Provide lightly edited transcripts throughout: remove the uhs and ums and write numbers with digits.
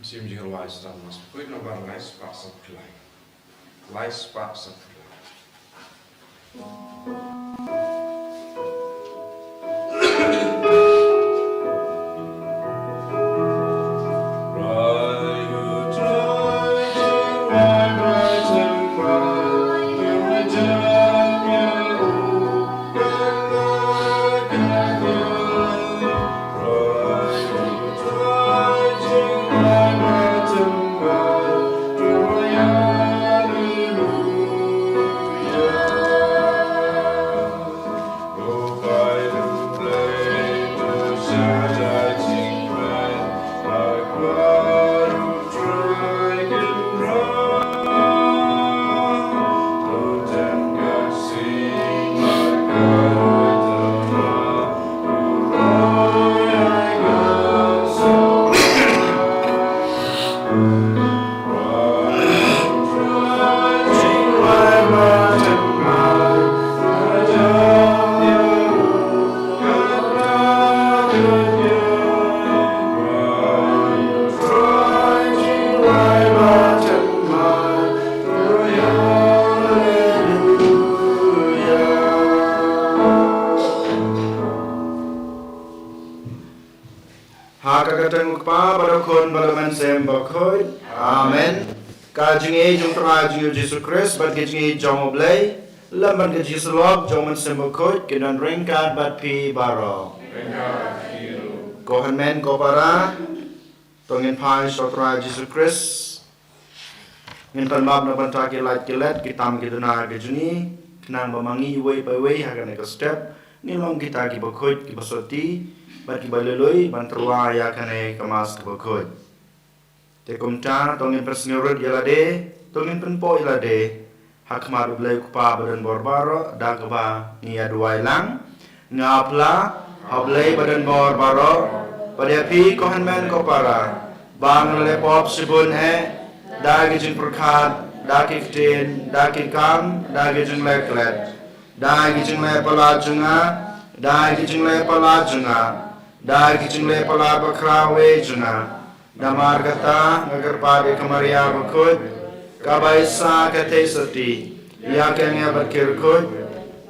Sim de relais dan mas kuit no bar lais pasat klai. Lais pasat klai. Hakakatang pa barakon balaman sem bakoy. Amen. Kajingi jung trajing Yesus Kristus bat kajingi jong oblay. Laman kaji selok jong man sem bakoy kenan ringkat bat pi baro. Kohan men ko para tongin pai sotra Yesus Kristus. Ngin palmab na bantaki light kilet kitam kituna kajini kenang bamangi way by way hagan eka step nilong kita ki bakoy ki basoti. Bat kibalului bantrua ya kane kamas kabakod. Te kumta tongin persngurut yalade, tongin penpo yalade. Hakmar ublay kupa badan borbaro dagba ni aduai lang. Ngapla hablay badan borbaro pada pi kohan men ko para. Bang lepop sibun dagi jing perkat, dagi ktin, dagi kam, dagi jing leklet. Dagi jing lepala junga, dagi jing lepala junga. Dagi jingle pala bakrawe juna damar kata agar pade kamaria bakut kabaisa kate sati ya kenya berkirkut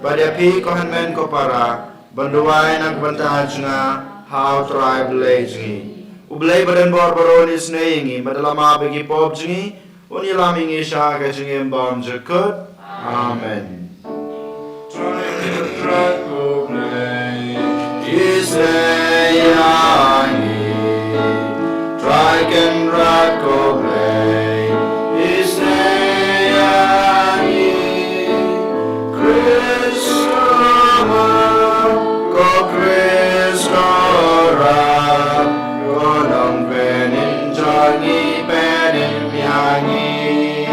pada pi kohan men ko para banduai nak bantah juna how tribe lejni ublay badan bor baronis neingi badalama bagi pop jingi unilaming isha ka jingi bom jakut amen. Isayani, Triken Rakoblay, Isayani, Kristoma, Ko Kristora, Gonong Benin Jani Benin Yangi,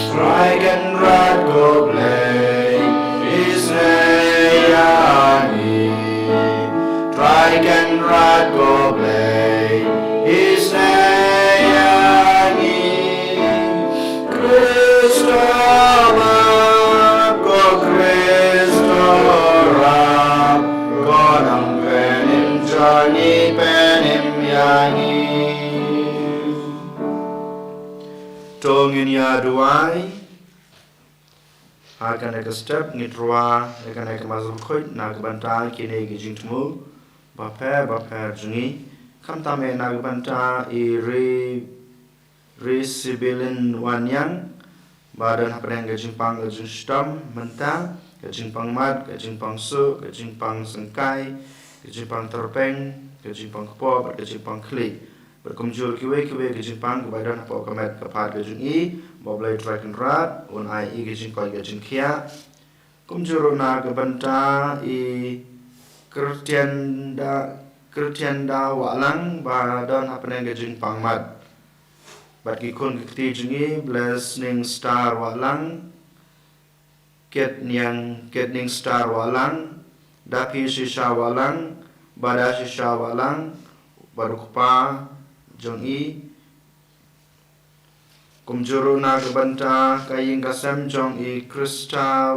Triken Rakoblay, Isayani, Triken Rakoblay, Isayani, Kristoma, Ko Kristora, Gonong Benim Jani Benim Yangi. Tongin ya duai, akan eka step ngitrua akan eka masuk khut nak banta kini gijing temu baper jungi kam tame nak banta i re sibilin wanyang badan hapreng gijing pang gijing stam mentang gijing pang mat gijing pang su gijing pang sengkai gijing pang terpeng gijing pang kepo gijing pang kli berkumjul kiwe gijing pang badan hapo kamet kapat gijing i Boblay Triken Rat, un ai i gijing koi gijing kia. Kumjuru na gebanta i kertianda walang ba don hapenen gijing pangmat. Bat gikun kiti jingi blessing star walang ketning star walang dapi shisha walang bada shisha walang barukpa jong i kumjuru na gebanta kaying kasem jong i Krista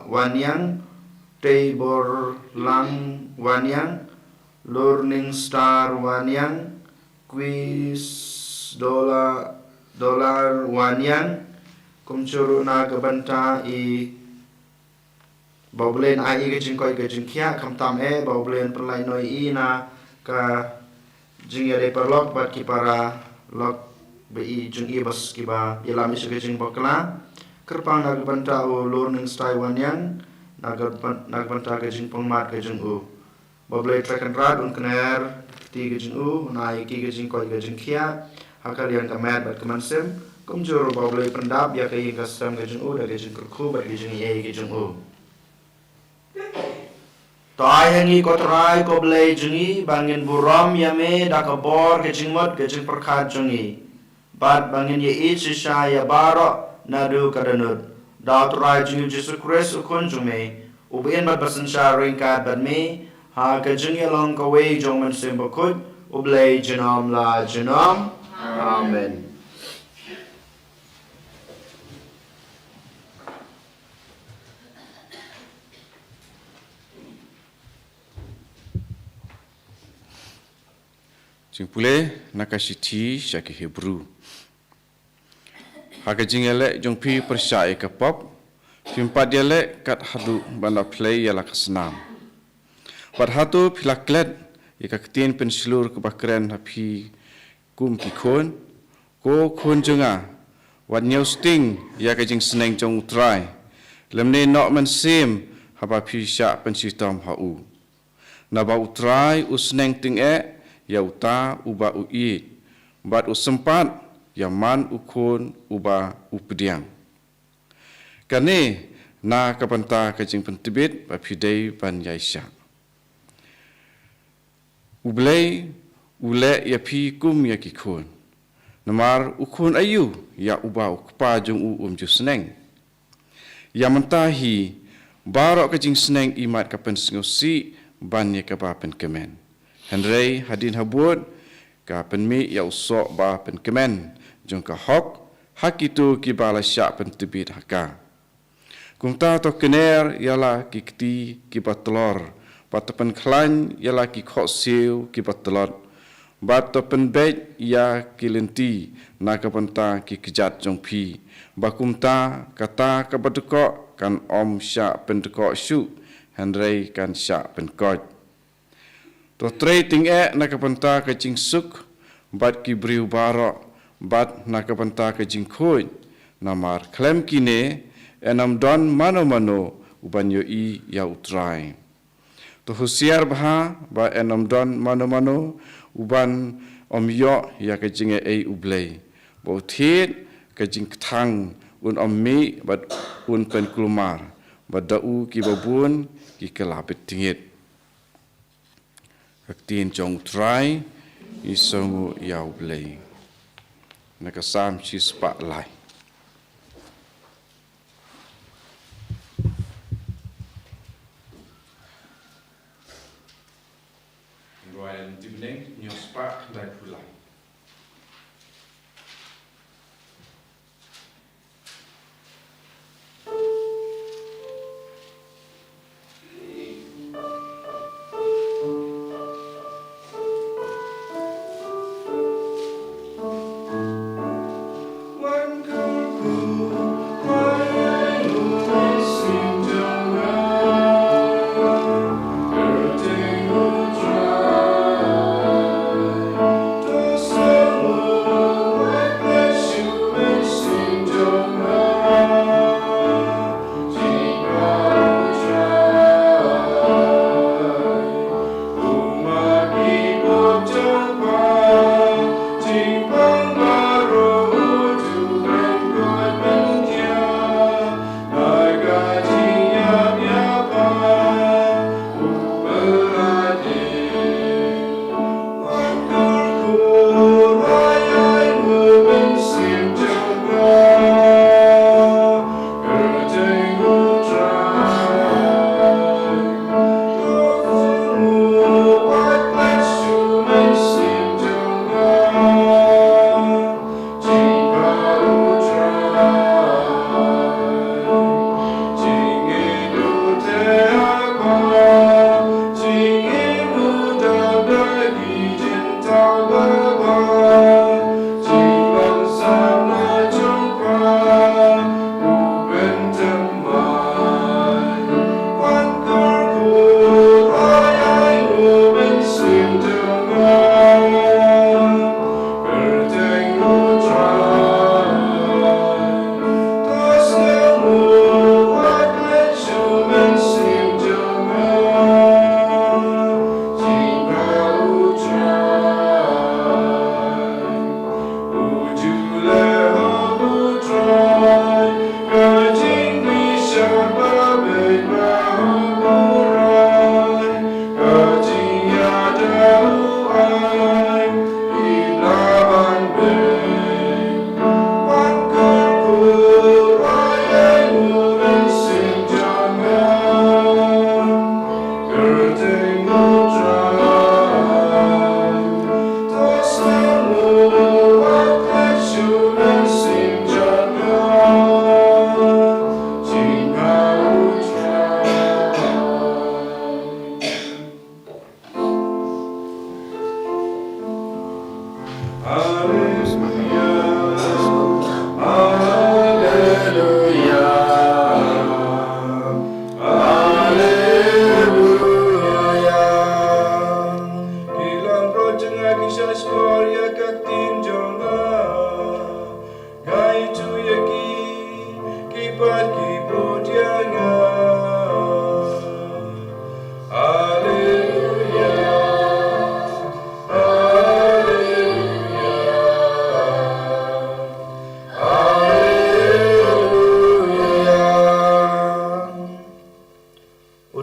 wanyang Tabor lang wanyang Learning Star wanyang quiz dolar wanyang kumchuru na kabanta I bawblen ai ke jing koi ke jing khia kham tam bawblen perlai noi I na ka jing ya de perlok bat ki para lok be jing I bas ki ba yalam is ke jing bakla kerpang na kabanta o lor ning stai wanyang na kabanta ke jing pengmat ke jing u bawble trakan rad un kner ti ke jing u na I ki ke jing koi ke jing khia hakalian kamat bat kemansem kumjur bawble pendap ya ke kasam ke jing u da ke jing kurku bat ke jing ye ke jing u tai hangi kotrai ko blai jungi bangin buram yame da ka bor ke jingmot ke jing perkhat jungi bat bangin ye shisha ya baro nadu kadanut da trai jungi Jesus Christ ukun jume ubien bat basansha ringkat bat me ha ke jungi long ka we jongman simbakut ublai jinam la jinam amen Jing pule nakasiti syaki Hebrew. Haka jingele jong pi persyai ke pop. Pimpat dialek kat hadu banda play yala kesenam. Pat hatu pilaklet ika ketin pensilur kebakren hapi kum kikon. Ko kon jenga. Wat nyau sting ya ka jing seneng jong utrai. Lemne nok men sim haba pi syak pensitam hau. Naba utrai usneng ting ya uta uba ui bat usempat ya man ukun uba upediang kane na kapanta kajing pentibit bapidai ban yaisha ublei ule ya pi kum ya kikun namar ukun ayu ya uba ukpa jung jusneng ya mentahi barok kajing seneng imat kapan sengosi ban ya kapapen kemen Henry hadin habut ka penmi ya usok ba pen kemen jong ka hok hak itu ki bala syak pen tebit haka kumta to kener yala ki kti ki batlor bat pen klan yala ki khok siu ki batlor bat to pen bet ya ki lenti na ka penta ki kejat jong pi ba kumta kata ka badko kan om syak pen ko syu Henry kan syak pen kot to trading nakapanta ka jing suk bat ki briu baro bat nakapanta ka jing khoi namar klem kine enam don mano ubanyo I ya utrai to husiar bha ba enam don mano uban omyo ya ka jing ublei bo thit ka jing thang un ommi bat un pen klumar bat dau ki babun ki kelapit tingit Kaktiin jong try isongu yau blei nakasam chi spotlight Royal Divining new spark like pulai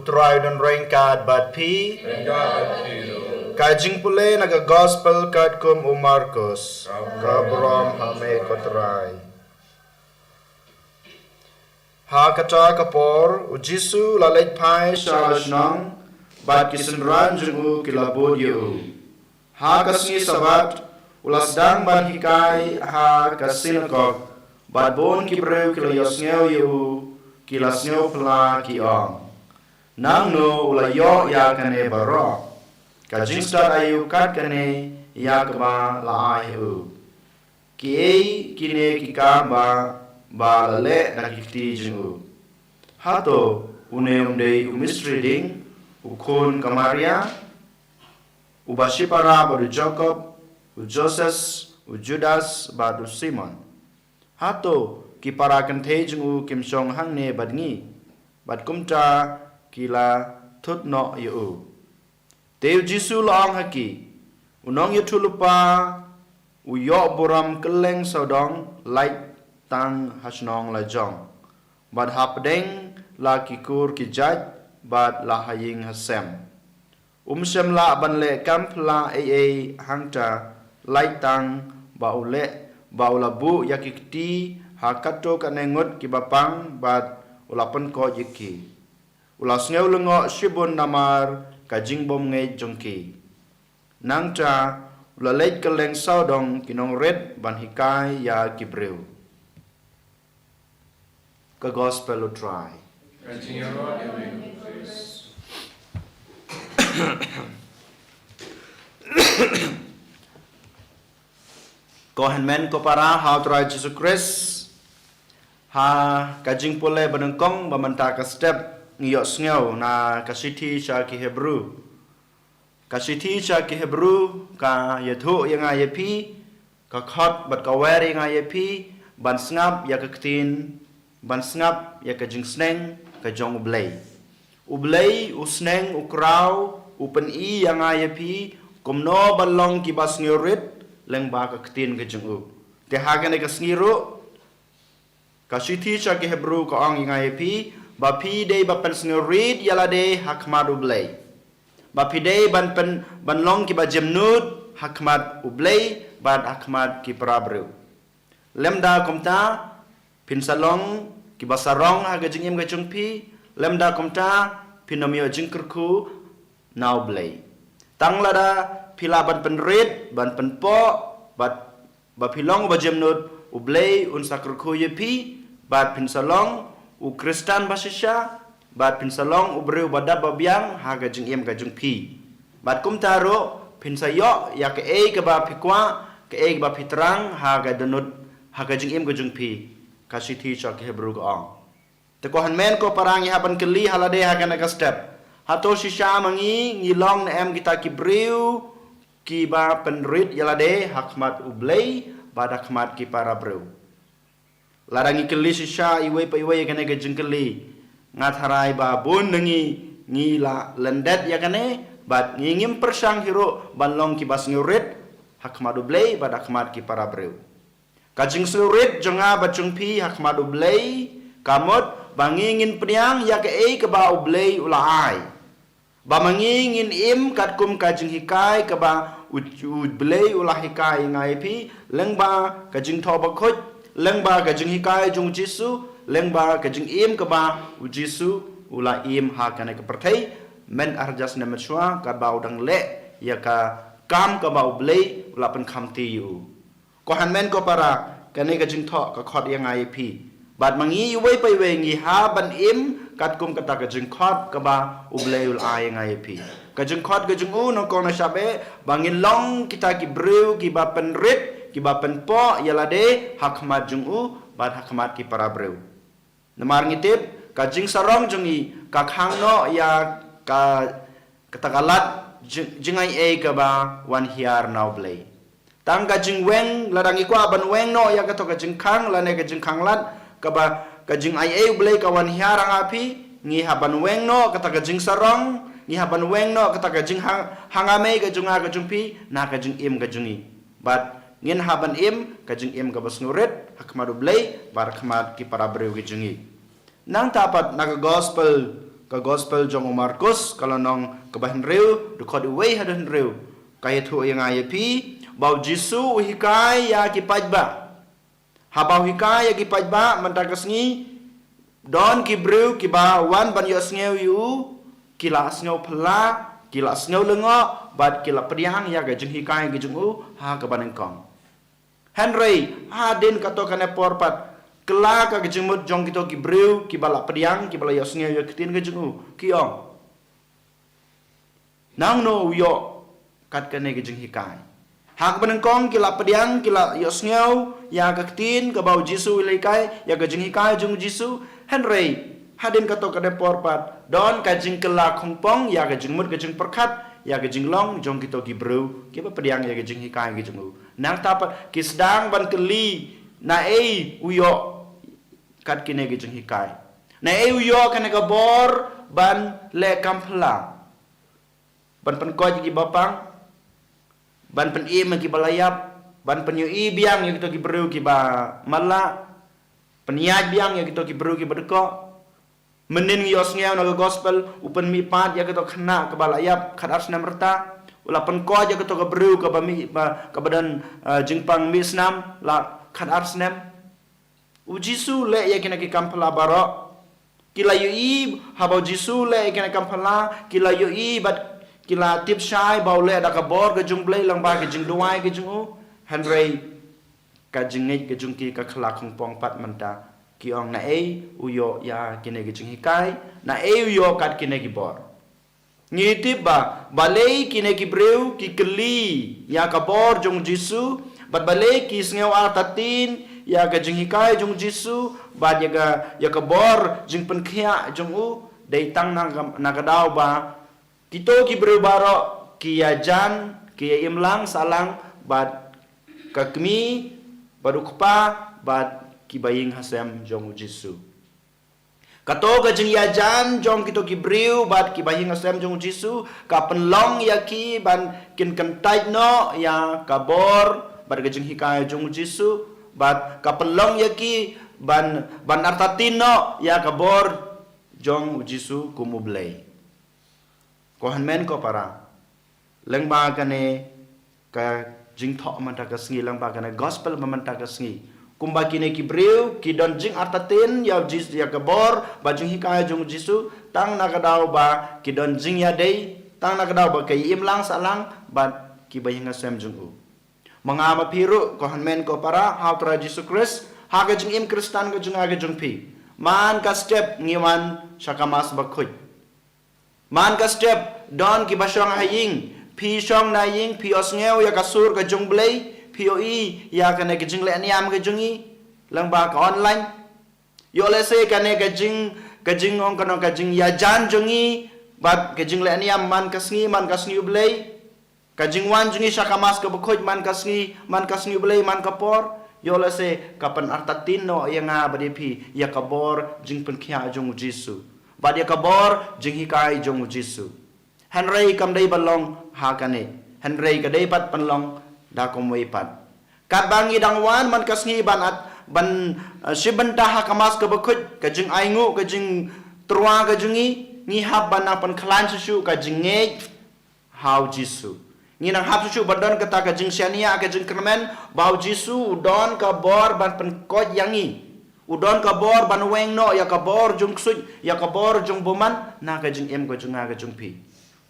Utray dan rengkat bat pi kajing pule naga gospel kat kum Markus kabrom hame kotrai ha kata kapor ujisu lalait pai shalashnang bat kisenran jungu kilabod yu ha kasni sabat ulasdang bat hikai ha kasinakok bat bon kibreu kilayosngeu yu kilasngeu pela kiong nang no ulayo ya kane baro kajing star ayu kat kane ya kaba la ayu ki kine kika ba lale na kiti jingu hato uneumde misreading ukon kamaria ubashipara badu Jacob ujoses ujudas badu Simon hato kipara kante jingu kimsong hangne badngi bad kumta kila thut no yu Teu Jisu laang haki unong yu tulupa uyo buram keleng saudong light tang hasnong la jong bad hapdeng la kikur kijaj bad la haying hasem sem la ban le kamp la ee hangta light tang ba ula bu yakikti hakato kanengot kibapang bad ulapan ko yiki ulas ngeu lengo shibun namar kajing bom ngai jongki nangcha ulalait keleng saudong kinong red ban hikai ya kibreu ka gospel utrai ko henmen ko para ha utrai Jesus Christ ha kajing pole banengkong bamanta ka step ngiyok sngau na kasiti cha ki Hebrew ka yathu yang ayepi ka khot bat ka wer yang ayepi ban snap ya ka ktin ban snap ya ka jing sneng ka jong ublei usneng ukrau upen i yang ayepi komno balong ki bas ngiorit leng ba ka ktin ka jong u te hagan ka sngiru kasiti cha ki Hebrew ka ang yang ayepi bapi day bapan sngerid yalade hakmat ublay bapi day ban long ki ba jemnut hakmat ublay bad hakmat ki prabreu lemda komta pinsalong ki basarong ha gajingim gajungpi lemda komta pinomio jingkerku na ublay tanglada pila ban penrit ban penpo bad bapilong ba jemnut ublay unsakerku yepi bad pinsalong u Kristan basisya bat pinsalong ubreu badab babiang haga jing gajung pi bat kumtaro pinsayo ya ke ke ba pikwa ke ba pitrang haga denut haga jing gajung pi kasiti cha ke Hebrew ko ang te ko hanmen ko parang haban keli halade haga na step hato sisya mangi ngilong na em kita kibreu ki ba penrit yalade hakmat ublei bad hakmat ki para breu larangi keli sisya iwe pa iwe yakane gajeng keli ngatharai ba bun nengi ngila lendet yakane bat ngingim persang hiro banlong ki bas ngurit hakmadu blei bad hakmat ki para breu kajing surit jonga bacung pi hakmadu blei kamot bangingin priang yak ke ba ublei ulai ba mangingin im katkum kajing hikai ke ba blei ulah hikai ngai pi lengba kajing thoba khot lengba kajing hikai jung Jisu lengba kajing im ke ba Jisu ula im ha kana ke perthai men arjas na mechwa ka ba udang le ya ka kam ka ba ublei ula pen khamti yu ko han men ko para kane kajing tho ka khot yang ai pi bad mangi uwei pai wengi ha ban im kat kum kata ka jing khot ka ba ubleul ai ngai pi ka jing khot ka jing u no ko na shabe bangin long kita ki breu ki ba pen rit ki ba pen po yala de hakmat jing u bad hakmat ki para breu namar ngitip ka jing sarong jungi ka khang no ya ka katakalat jingai e ka ba wan hiar now blay tang ka jing weng ladang ikwa ban weng no ya ka to ka jing khang la ne ka jing khang lat ka ba ka jing ai e blay ka wan hiar ang api ngi ha ban weng no ka ta ka jing sarong ngi ha ban weng no ka ta ka jing hangame ka junga ka jungpi na ka jing im ka jungi but ngin ha ban im ka jing im ka bas ngurit hakmadu blay bar khmat ki para breu ki jungi nang tapat na ka gospel jong Markus kalau nong kebahan reu de khod wei hadan reu kaya thu yang ai pi bau Jisu hikai ya ki pajba ha bau hikai ya ki pajba mantakas ngi don ki breu ki ba wan ban yo sneu yu kila sneu phla kila sneu lengo bat kila priang ya ga jing hikai gi jung u ha ka ban kong Henry ha den ka to kana porpat kela ka gejemut jong kito ki breu ki bala priang ki bala yosnge yo kitin ke jungu ki ong nang no yo kat kane ke jing hikai hak ban kong ki la priang ki la yosnge ya ka kitin ka bau Jisu ilaikai ya ka jing hikai jung Jisu Henry hadin ka to ka de porpat don ka jing kela khongpong ya ka jingmut ka jing perkhat ya ka jing long jong kito ki breu ki ba priang ya ka jing hikai ke jungu nang tapat ki sedang ban keli na ei uyo kat kine ge jing hikai na e uyo kan ga bor ban le kampla ban pen ko gi bapang ban pen e gi balayap ban pen yu i biang ye to gi bru gi ba mala pen ya biang ye to gi bru gi bedeko menin gi osngeu na gospel upen mi pat ya to khna ke balayap khat ars nam rta ula pen ko ya to ga bru ka ba mi ba ka badan jingpang mi snam la khat ars nam Jisu le ya kena ki kampala baro kila yu i habau Jisu le kena kampala kila yu i bat kila tip shai bau le da ka bor ke jung blai lang ba ke jing duai ke jung u Henry ka jing ngai ke jung ki ka khala khong pong pat manta ki ong na e uyo ya kene ke jing hikai na e uyo kat kene ki bor ngi tip ba balei kene ki breu ki kli ya ka bor jung Jisu bat balei ki sneu al tatin ya ka jing hikai jung Jisu ba ya ka bor jing pen khia jung u dei tang na ka dau ba kito ki breu baro ki ya jan ki ya imlang salang ba ka kmi barukpa ba ki baying hasem jung Jisu kato ka jing ya jan jong kito ki breu ba ki baying hasem jung Jisu ka penlong ya ki ban kin kentai no ya ka bor ba ka jing hikai jung Jisu bat kapelong yaki ban artatino ya kabor jong Jisu kumublay ko hanmen ko para lengba kane ka jingtho man ta kasngi lengba kane gospel man ta kasngi kumba kine ki breu ki don jing artatin ya Jisu ya kabor ba jing hikai jong Jisu tang nakadaw ba ki don jing ya dei tang nakadaw ba kay imlang salang bat ki bayang asem jong u mga mapiru ko hanmen ko para how tra Jesus Christ ha ka jing im Kristan ko jung aga jung pi man ka step ngiwan shakamas bakhoy man ka step don ki basong haying pi song na ying pi osngeu ya kasur ka jung blay POE ya ka ne ka jing le niam ka jungi lang ba ka online yo le se ka ne ka jing ong ka jing ya jan jungi bat ka jing le niam man ka sngi blay kajing wan jungi shakamas ka bukhoj man kasngi blay man kapor yola se kapan artatin no yang nga badipi ya kabor jing pen khia jong Jisu bad ya kabor jing hikai jong Jisu Henry kam dei balong ha kane Henry ka dei pat panlong da komwei pat kat bangi dang wan man kasngi ban shibanta ha kamas ka bukhoj kajing aingu kajing trua kajungi ngi hab ban pan khlan su kajing nge how Jisu ni nang hap su bandon kata ka jing siania ka jing kermen bau Jisu udon ka bor ban pen kod yangi udon ka bor ban weng no ya ka bor jung suj ya ka bor jung boman na ka jing em ka jung nga ka jung pi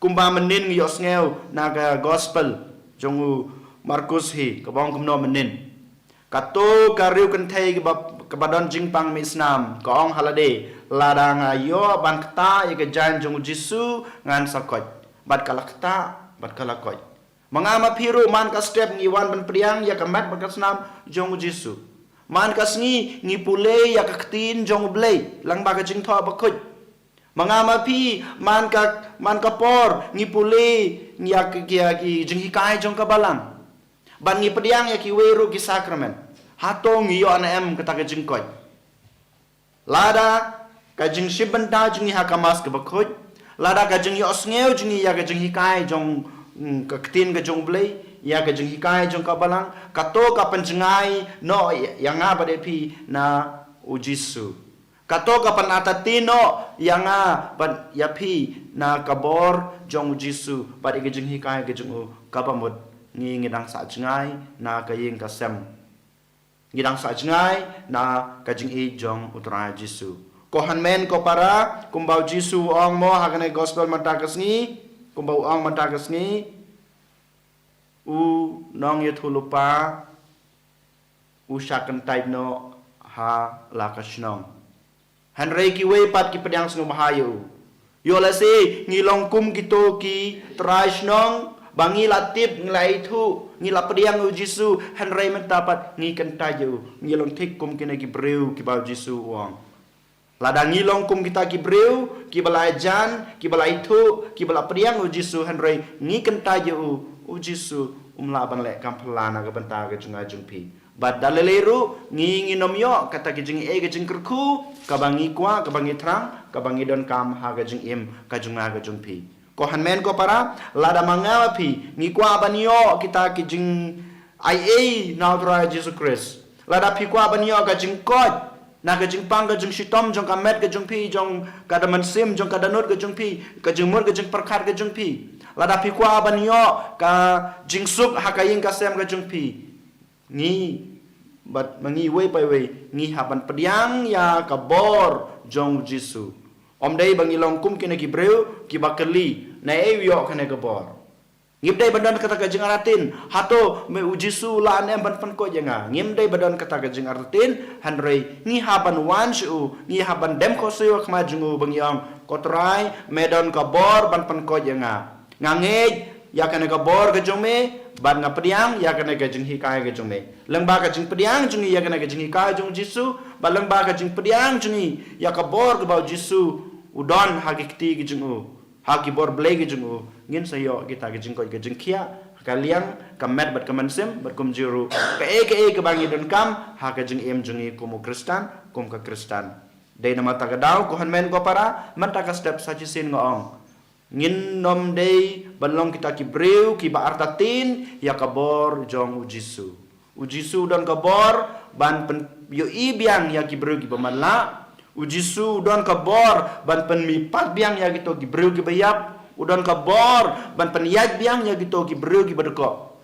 kumba menin ngi osngeu na ka gospel jung Markus hi ka bong kumno menin kato ka riu kan thai kepadon jingpang misnam kong halade ladang ayo ban kata ya ke jan jong Jisu ngan sakot bat kalakta bat kalakot mangama piru man ka step ngiwan ban priang ya kemat bakasnam jong Jisu man kasngi ngipule ya kaktin jong blay lang baga jing tho bakut mangama pi man ka por ngipule ya ki jing hikai jong kabalang ban ngi pediang ya ki weru ki sakramen hatong yo ana em kata ka jing koy lada ka jing shibanta jing hakamas ka bakut lada ka jing yo sneu jing ya ka jing hikai jong kaktin ka jong blay ya ka jing hikai jong kabalang kato ka panjengai no yang nga bade pi na ujisu kato ka panatatino yang nga ban ya pi na kabor jong ujisu bade ka jing hikai ka jong kabamut ngi ngidang sa jengai na ka ying ka sem ngidang sa jengai na ka jing i jong utra Jisu ko hanmen ko para kumbau Jisu ong mo hagane gospel matakas ngi kumbau ong matakas ngi u nong ye thulupa u shakan type no ha lakasnong hanrei ki we pat ki pedang snu mahayu yo la se ngilong kum kito ki traisnong bangi latip ngilai thu ngila pediang u Jisu hanrei mentapat ngi kentayu ngilong tik kum kina ki breu ki bau Jisu wong ladang ngilong kum kita ki breu ki balai jan ki balai thu ki bala pediang u Jisu hanrei ngi kentayu u Jisu umla ban le kampelana ka banta ka junga jungpi bad daleleru ngi nomyo kata ki jing e ka jing kerku ka bangi kwa ka bangi trang ka bangi don kam ha ka jing im ka junga ka jungpi ko hanmen ko para lada manga pi ngi kwa banyo kita ki jing ia na tra Jesus Christ lada pi kwa banyo ka jing kot na ka jing pang ka jing shitom jong ka met ka jungpi jong ka daman sim jong ka danut ka jungpi ka jing mur ka jing perkhat ka jungpi lada pi kwa banyo ka jing sup hakayin ka sem ka jungpi ngi bat mangi we pai we ngi haban pediang ya ka bor jong Jisu om dei bangi long kum kina ki breu ki bakali na e yo kana ka bor ngim dei badan kata ka jing aratin hato me u Jisu la ne ban pan ko janga ngim dei badan kata ka jing aratin hanrei ngi haban wan shu ngi haban dem ko sewa kma jungu bangi ang kotrai medan ka bor ban pan ko janga ngangej ya kana ka bor ka jome ban nga pediang ya kana ka jing hikai ka jome lengba ka jing pediang jungi ya kana ka jing hikai jong Jisu ba lengba ka jing pediang jungi ya ka bor ka bau Jisu udon hagikti ki jungu hagi bor blay ki jungu ngin sayo kita ka jing ko ka jing kia ka liang ka met bat ka mansim bat kum jiru ka e ka bangi don kam ha ka jing em jungi kumu Kristan kum ka Kristan dei na mata ka daw ko hanmen ko para mata ka step sa jisin ngoong ngin nom dei balong kita ki breu ki ba artatin ya kabor jong u Jisu don kabor ban pen yo ibiang ya ki breu ki bamanla u Jisu don kabor ban pen mi pat biang ya gitu ki breu ki bayap u don kabor ban pen yat biang ya gitu ki breu ki badeko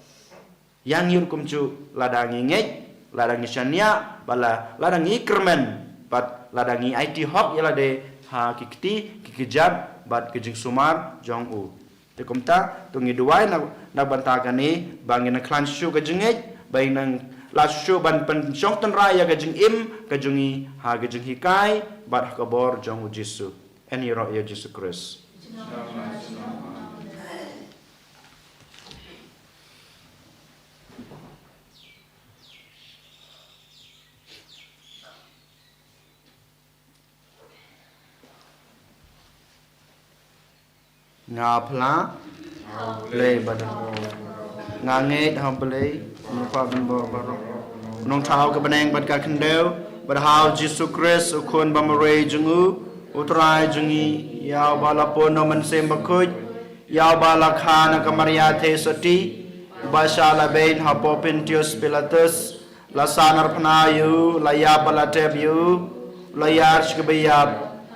yang yur kumcu ladangi ngej ladangi syania bala ladangi kermen pat ladangi IT hop ya lade ha kikti kikijab bat kijing sumar jong u te komta tungi duai na bantagan ni bangin na klan shu ka jingej bain nang la shu ban pen jong tan raya ka jing im ka jungi ha ka jing hikai bat ka bor jong u Jisu eni ro ya Jesus Christ nga pla play badan nga nget ham play pa ban bor baro nong thao ka baneng bat ka khandeu bat how Jesus Christ ukon bamare jungu utrai jungi yaw bala pono man sem bakuj yaw bala khana ka maria the soti basala bain hapo Pontius Pilatus la sanar pnayu la ya bala tebu la yarsh ka bayab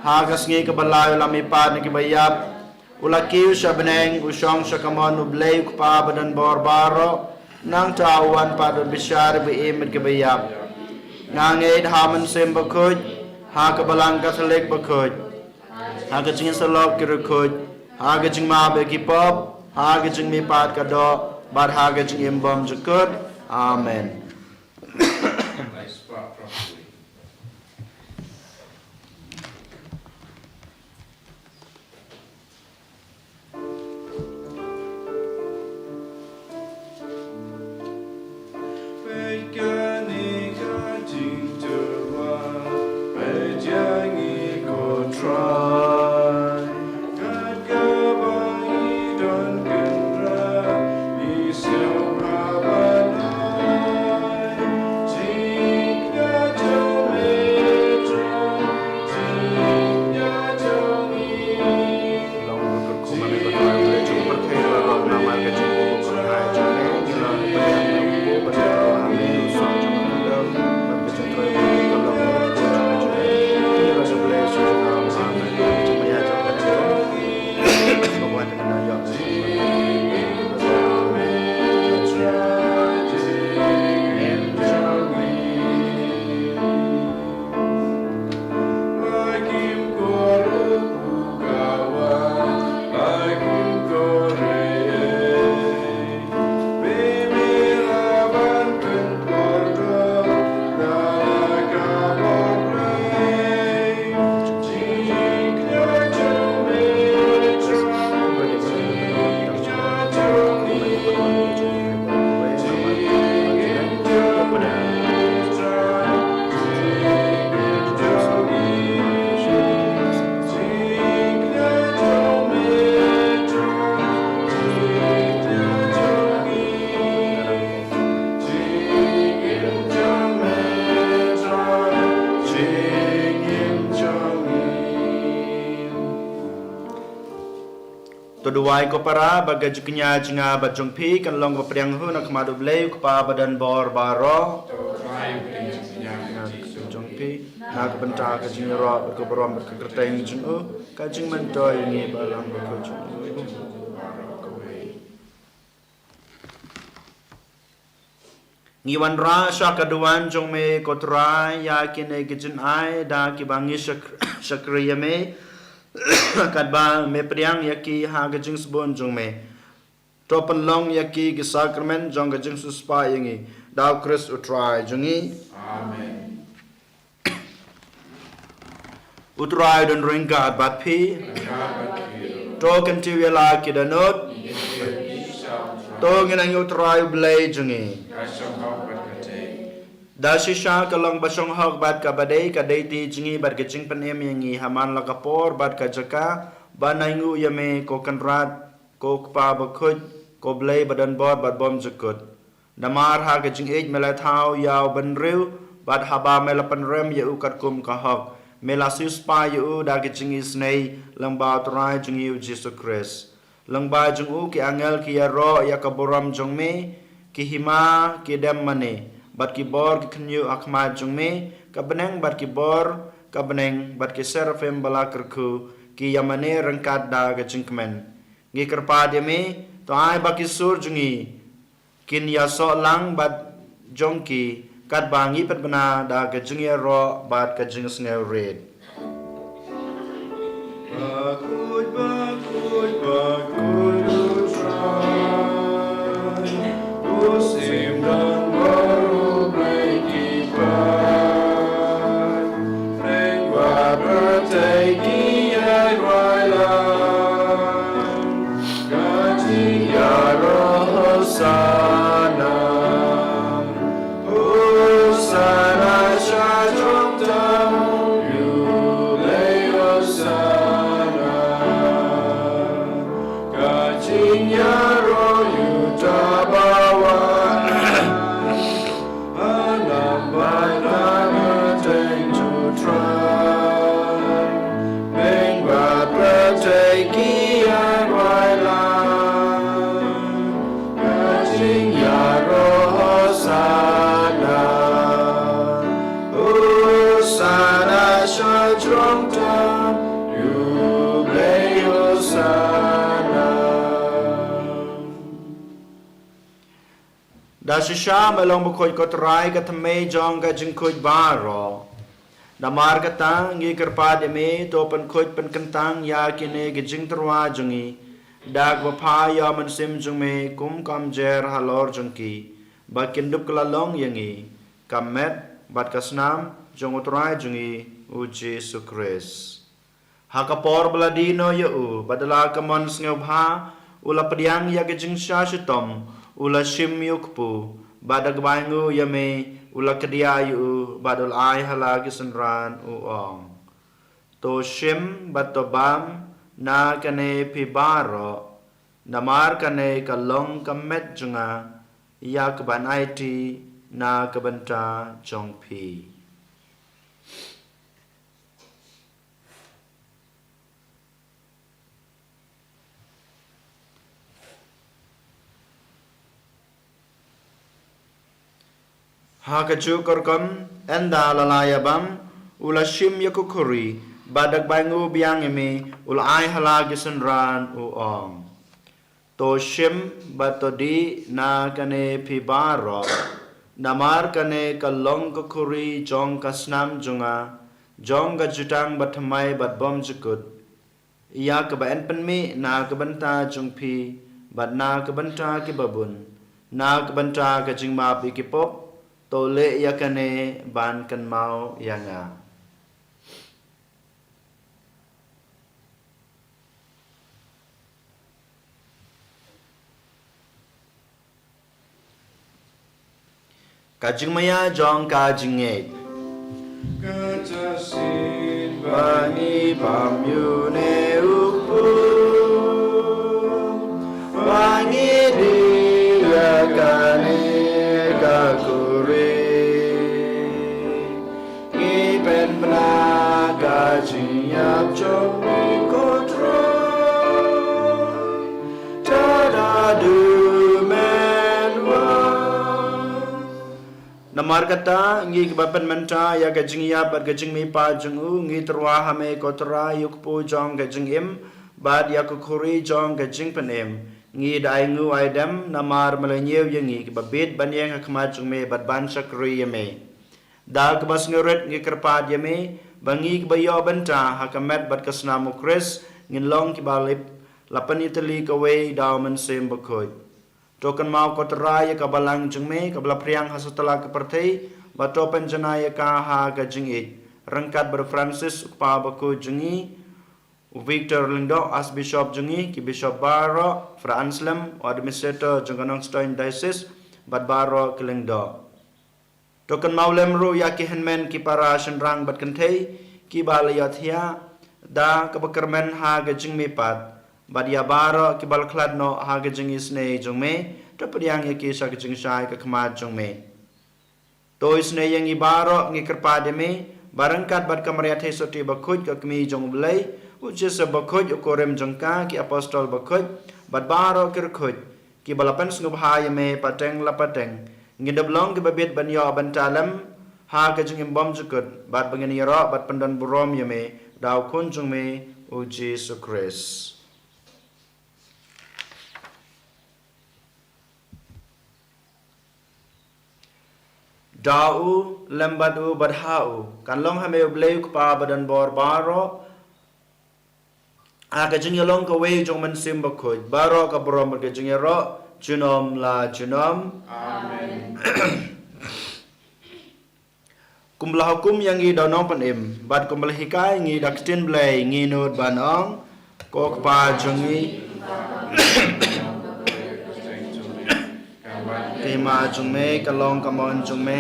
hagas ngi ka balayo la mi pa ni ka bayab ulakiu sa beneng usong sa kamon ublay pa badan borbaro nang tawan padon bisyar bi imit kabayab nganged haman sem bakuj ha kabalang katolik bakuj ha kajing salok kirukuj ha kajing mabe kipop ha kajing mipat kado bar ha kajing imbom jukut amen. Lai ko para bagajuknya jinga bajong pi kan long bapriang hu nak madu bleu kpa badan bor baro jong pi nak benta ka jing ro ko borom ka kerteng jing ka jing mentoy ngi balang ko jing ngi wan ra sha kaduan jong me kotrai ya kine gijin ai da ki bangi shakriya me kadba me priang yaki ha gajing sebon jong me topan long yaki ki sacrament jong gajing suspa yangi daw Chris utrai jongi amen utrai don ringga bat pi to kan ti wela ki danot to nginang utrai blai jongi da shisha kalong basong hok bat ka badai ka deiti jingi bat gajing panem yangi haman la kapor bat ka jaka banaingu yame ko kanrat ko kpa bakhut ko blai badan bor bat bom jakut namar ha gajing ej mela thau yaw ban riu bat haba mela pan rem yu kat kum ka hok mela sus pa yu da gajing isnei lang ba trai jingi Jesus Christ lang ba jingu ki angel ki ro ya kaboram jong me ki hima ki dem mane bat ki bor ki khnyu akhma jung me ka beneng bat ki bor ka beneng bat ki serafim bala kerku ki yamane rangkat da ga jingkmen ngi kerpa de me to ai ba ki sur jungi kin ya so lang bat jongki kat bangi pat bana da ga jing ya ro bat ka jing snel red bakut try sim dan Dasisha melong bukoy kotrai katame jong ka jingkoy baro. Damar katang ngi kerpade me topan koy pen kentang ya kine gijing terwa jongi. Dag bapa ya mansim jong me kum kam jer halor jongki. Bakin dup kelalong yangi. Kamet bat kasnam jong utrai jongi uji sukres. Hakapor beladino yu badala kamon sngebha ula pediang ya gijing syashitom. Ula shim yukpu badag bangu yame ula kedia yu badul ai halagi senran uong to shim batobam na kane pibaro namar kane kalong kamet junga yak ban IT na kabanta jongpi Hakaju korkom enda lalayabam ula shim yakukuri badag bangu biang imi ula ai halagi senran uong to shim batodi na kane pibaro namar kane kalong kukuri jong kasnam junga jong gajutang batmai batbom jukut iya kebaen penmi na kebanta jungpi bat na kebanta kibabun na kebanta kajingma pikipop tole yakane ban kan mau yanga kajing maya jong kajing et kajasin bani pamyune upu bangi dilakane kakure ngipen benaga jiap jom kotroy Namar kata ngi kebapan menta ya gajing ya bat gajing mi pa jungu ngi terwa hame kotra yuk po jong gajing im bat ya kukuri jong gajing penem ngi dai ngu aidam namar melenyew yengi kebabit banyeng hakmat jung me bat ban sakri yeme da kebas nguret ngi kerpat yeme bangi kebayo benta hakamet bat kesna mukres ngin long kibalip lapan itali kawe daumen sem bakoy token mau kotraya kabalang jengme kabla priang hasutala kepertei bato penjanaya ka ha gajing rengkat ber Francis pa baku jengi Victor Lindo as bishop jengi ki bishop Baro Fra Anselm administrator jenganong Stein diocese bat Baro kelengdo token mau lemru ya ki henmen ki para senrang bat kentei ki balayatya da kabakermen ha gajing me pat Badia baro kibal kladno haga jing isne jongme tapadiang yaki sa jing sai ka khamad jongme to isne yang ibaro ngi kerpade me barangkat bad kamria the soti bakhoj ka kmi jong blai uche sa bakhoj korem jongka ki apostol bakhoj bad baro kirkhoj ki balapan sngub ha me pateng la pateng ngi dablong ki babet banyo bantalam ha ka jing imbom jukut bad bangeni ro bad pandan burom yame daw kun jongme o Jesus Christ Dau lembadu badhau kanlong hame bleu pa badan bor baro aga jingyalong ka we jong man sim bakhoj baro ka brom ka jingyaro junom la junom amen kumlah hukum yang i donong panem bad kumlah hikai ngi dakstin blai ngi nod banong ko pa jongi Kima jungme kalong kamon jungme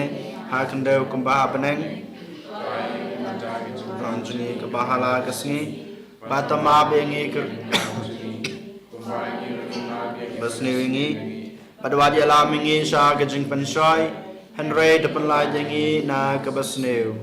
hakandeu kumbaha peneng rong jungi kebahala kesngi batama bengi ke basni wingi padwadi alam wingi sha gajing pensoi henre depan lajengi na ke basneu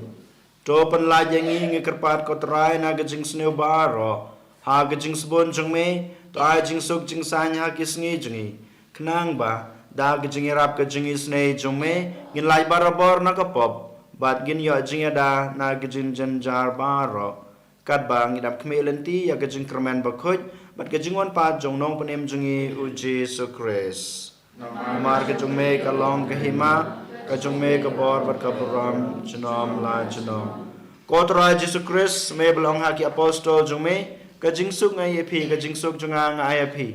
to pen lajengi ngi kerpat kotrai na gajing sneu baro ha gajing sebon jungme to ajing suk jing sanya kisngi jungi kenang ba da gajing rap gajing isne jungme gin lai barabor na kapop bat gin yo jing da na gajing janjar baro kat bang idap kmelenti ya gajing kermen bakhoj bat gajing wan pa jong nong panem jungi u Jesus Christ namar gajung me kalong kahima gajung me kabor bat kaburam junom la junom kotra Jesus Christ me belong haki apostol jungme gajing suk ngai epi gajing suk junga ngai epi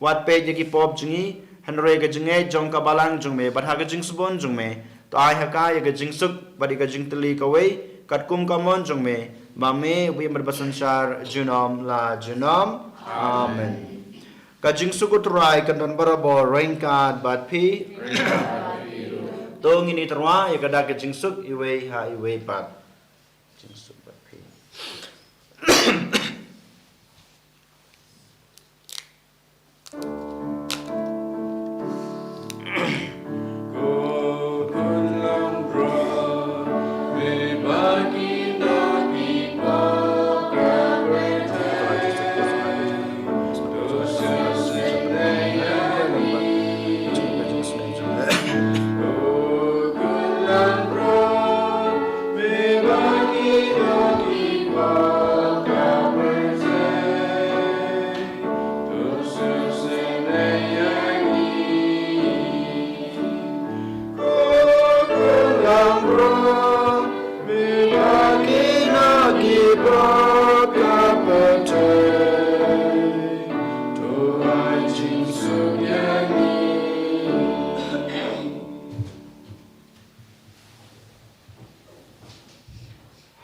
wat pe yaki pop jungi Henry gajing jong kabalang jong me bat ha gajing subon jong me to ai haka ya gajing suk badi gajing teli kawai kat kum kamon jong me ba me wi merbasan syar junom la junom amen gajing suk utrai kan barabo rengkat bat pi to ngini terwa ya kada gajing suk iwe ha iwe bat gajing suk bat pi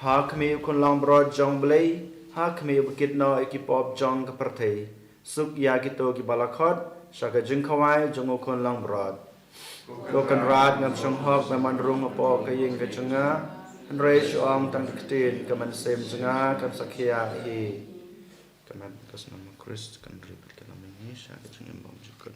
Hakmi kun long brod jong blai hakmi bukit no ekipop jong kepertei suk ya gitu ki balakot saka jing khawai jong kun long brod lokan rat ngam song hok meman rung apo kaying ke chenga henre shom tang ktin kaman sem chenga kan sakhya hi kaman kasnam Christ kan ribet kalam ini saka jing embam jukut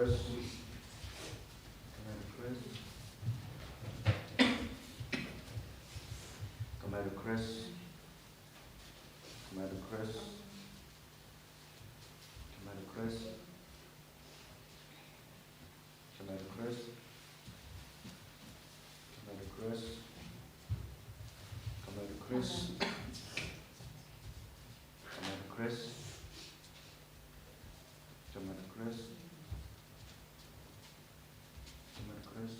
Chris. Commander Chris. Commander Chris. Commander Chris. Commander Chris. Commander Chris. Commander Chris. Commander Chris. Commander Chris. Commander Chris.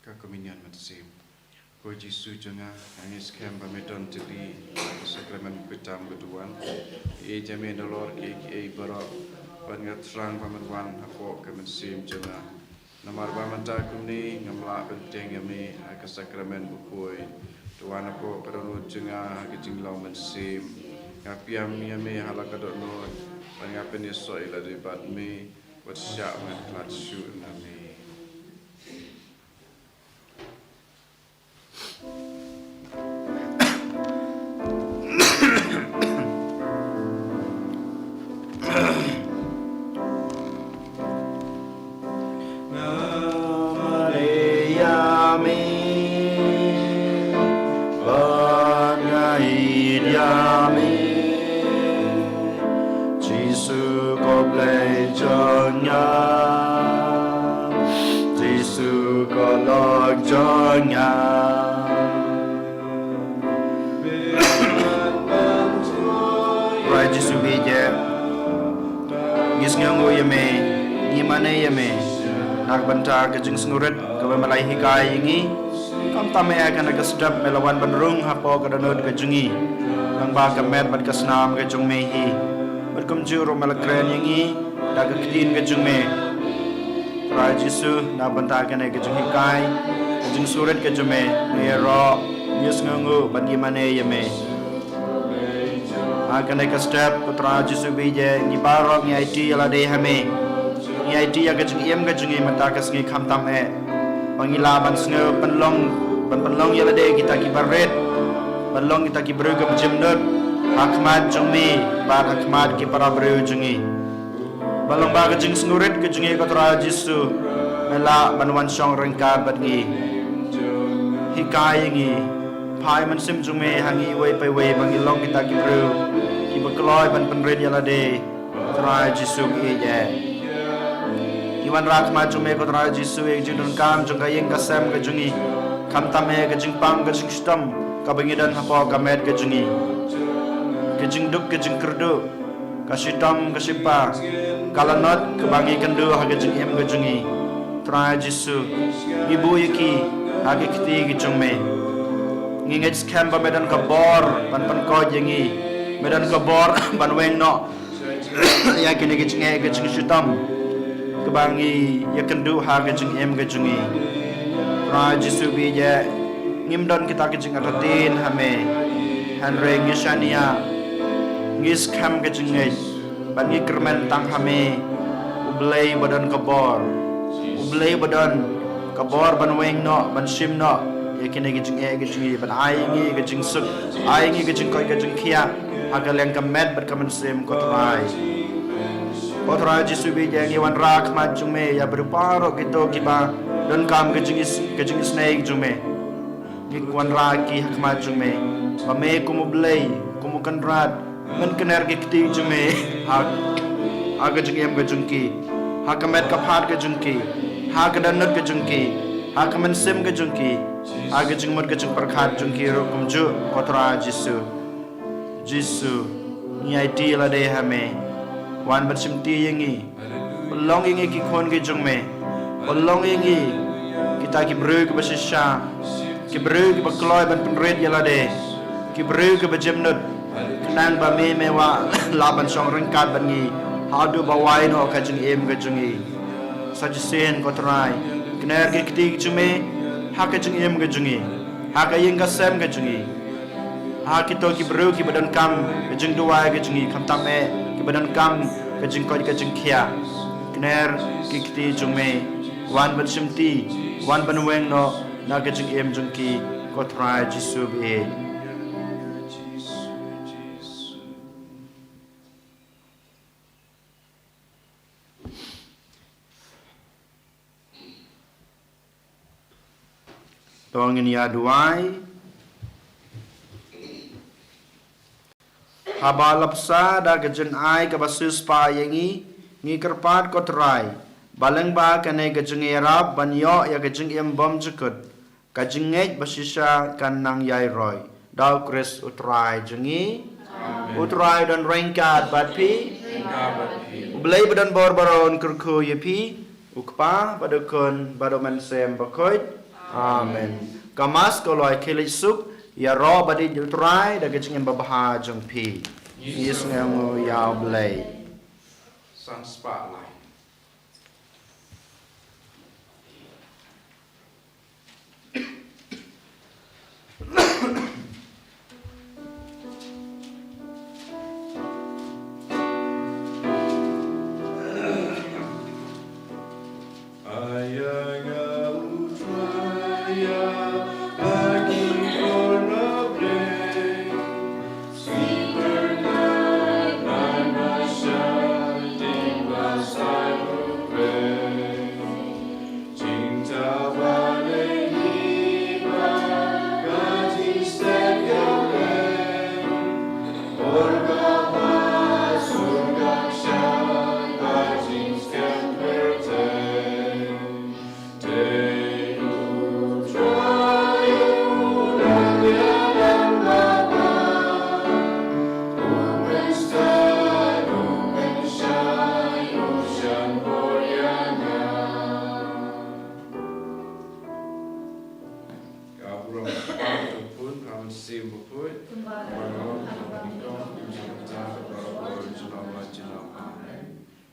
Kakominian matsim. Ko Jisu jonga angis kem pamedon tili sakramen pitam keduan. E jame dolor ke e barok pangat serang pamerwan apo kemensim jonga. Namar pamanta kumni ngamla penting yame ke sakramen bukoi. Tuan apo perono jonga ke jinglau mensim. Ngapiam yame halakadot no pangapen yeso ila debat me wat syak met klat syu nami. Kejeng sengurit kawe malai hikai ingi kam tame akan aga sedap melawan benrung hapo kadanod kejengi nang ba kamet bat kasnam kejung mehi berkum juru malakren ingi daga kedin kejung me Rai Jisu na bantakan kejung hikai kejeng surit kejung me nero yes ngungu bagi mane yeme akan aga sedap putra Jisu bije ni barok ni IT alade hame IT yang kejung iam kejung iam mentakas ngi kamtam pangila ban snge penlong yala de kita kibaret penlong kita kibru ke jemnut hakmat jungmi bar hakmat ki para bru jungi balong ba kejung snurit kejung ko tra Jisu mela banwan song rengkar badngi hikai ngi pai man sim jungme hangi wei pai wei bangilong kita kibru ki bekloi ban penred yala de tra Jisu ki je Iwan rakma jume ko tra Jisu e jindun kam jung kayeng kasem ke jungi kam tame ke jing pang ke jing stam ka bangidan hapo kamet ke jungi ke jing duk ke jing kerdu ka sitam ke sipa kalanot ke bangi kendu ha ke jing em ke jungi tra Jisu ibu yiki ha ke kiti ke jungme nginget skam ba medan ka bor ban pan ko jengi medan ka bor ban weng no ya kini ke jing sitam kebangi ya kendu ha kejeng em kejungi Ra Jisu bije ngimdon kita kejeng atatin hame hanre ngisania ngis kam kejeng ngai bangi kermen tang hame ublei badan kabor ban weng no ban sim no ya kene kejeng kejungi ban aingi kejeng suk aingi kejeng koi kejeng kia agal yang kemet berkamen sim kotrai Potra Jisu bije ngiwan rak majume ya berparo gitu kiba dan kam kejengis naik jume ngikwan raki hak majume pame kumublei kumukan rat men kener ke kiti jume ha ga jung em ga jung ki ha ka met ka phat ga jung ki ha ka dan nut ga jung ki ha ka men sim ga jung ki ha ga jung mot ga jung parkhat jung ki ro kum ju kotra jisu ni ai ti la de ha me wan bat sim ti yengi long yengi ki khon ga jung me long yengi kita ki bru ke basisha ki bru ke bakloi ban penret yala de ki bru ke bajemnut kenang ba me wa la ban song ring kat ban ngi ha du ba wai no ka jing em ga jing i sa ji sen ko trai kner ke kiti jume ha ka jing em ga jing i ha ka yeng ga sem ga jing i ha ki to ki bru ki badan kam ga jing du wai ga jing i kham tam me ki badan kam ga jing ko ga jing khia kner ki kiti jume wan ban simti wan ban weng no na ga jing em jing ki ko trai jisu be Tongin ya duai habalapsa da gajen ai ka basus pa yengi ngi kerpat kotrai baleng ba kane gajeng erap banyo ya gajeng em bom jekut gajeng ngej basisa kan nang yai roy dau kris utrai jengi utrai dan rengkat bat pi blai badan bor baron kurku yepi ukpa badukun badoman sem bakoit Amen. Kamas koloi kilik suk ya ro badi jutrai da gajeng em babaha jong pi. Yes ngango yao blai. Sun spotlight.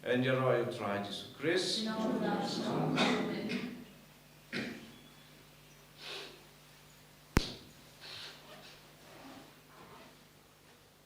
En je royal try Jesus Christ.